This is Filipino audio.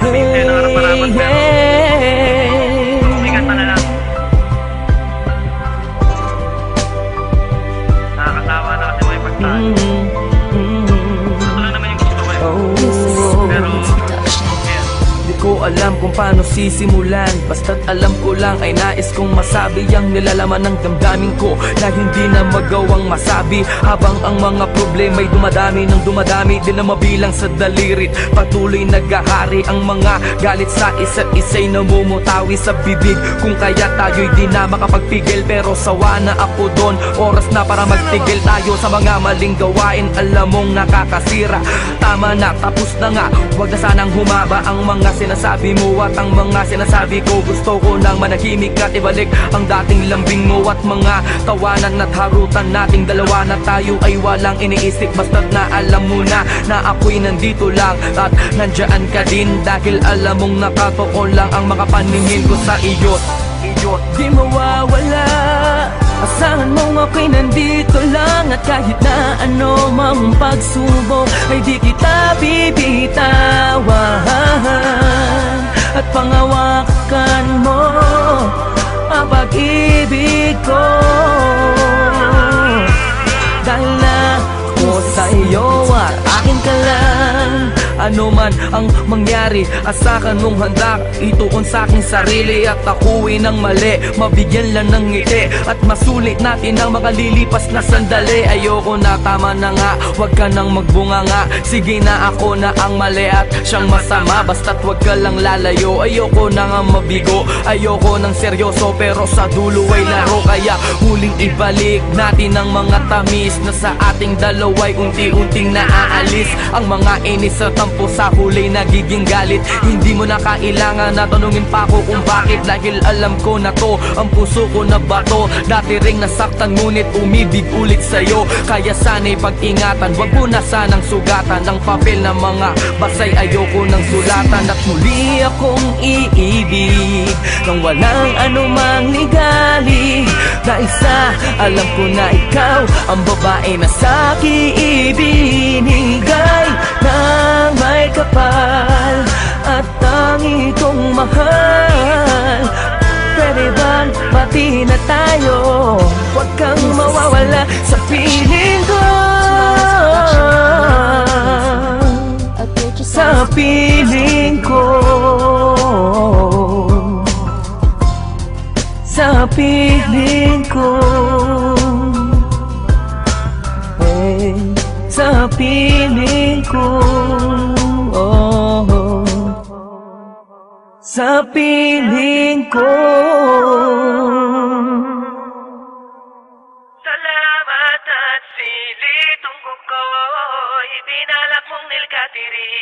Hey, hey. Ingat pa na lang. Nakakasawa na kasi may pagtahan. Ito lang naman yung gusto ko eh. Pero, di ko alam kung paano sisimulan. Basta't alam ko lang ay nais kong masabi ang nilalaman ng damdamin ko na hindi na magawang masabi. Habang ang mga problema'y dumadami ng dumadami, di na mabilang sa dalirit. Patuloy naghahari ang mga galit sa isa't isa'y namumutawi sa bibig. Kung kaya tayo'y di na makapagpigil, pero sawa na ako doon. Oras na para magtigil tayo sa mga maling gawain. Alam mong nakakasira, tama na, tapos na nga. Huwag na sanang humaba ang mga sinasabi mo at ang mga sinasabi ko. Gusto ko nang manahimik at ibalik ang dating lambing mo at mga tawanan at harutan nating dalawa na tayo ay walang iniisip. Basta't na alam mo na ako'y nandito lang at nandyan ka din, dahil alam mong nakatoko lang ang mga paningin ko sa iyo. Di mawawala, asahan mong ako'y nandito lang, at kahit na ano mang pagsubok ay di kita bibitawan. At pangawakan mo ang pag-ibig ko, dahil na ako sa iyo at akin ka lang. Ano man ang mangyari, asakan mong handa ituon sa aking sarili, at ako'y ng mali, mabigyan lang ng ngiti at masulit natin ang makalilipas na sandali. Ayoko na, tama na nga, wag ka nang magbunga nga. Sige na, ako na ang mali at siyang masama, basta't wag ka lang lalayo. Ayoko na nga mabigo, ayoko ng seryoso, pero sa dulo ay laro. Kaya huling ibalik natin ang mga tamis na sa ating dalawa'y unti-unting naaalis. Ang mga inis at tampo sa huli nagiging galit. Hindi mo na kailangan na tanungin pa ako kung bakit, dahil alam ko na to, ang puso ko na bato. Dati ring nasaktan ngunit umibig ulit sa'yo, kaya sana'y pag-ingatan. Wag mo na sanang sugatan ng papel na mga basay, ayoko ng sulatan. At muli akong iibig nang walang anumang ligali, dahil sa alam ko na ikaw ang babae na sa'kin ibinigay ng may kapal at tangi kong mahal. Pwede bang pati na tayo? Huwag kang mawawala sa piling ko, sa piling ko, sa piling ko, hey, sa piling ko, oh, sa piling ko. salamat at silitong ko, ibinalak mong nilkatiri.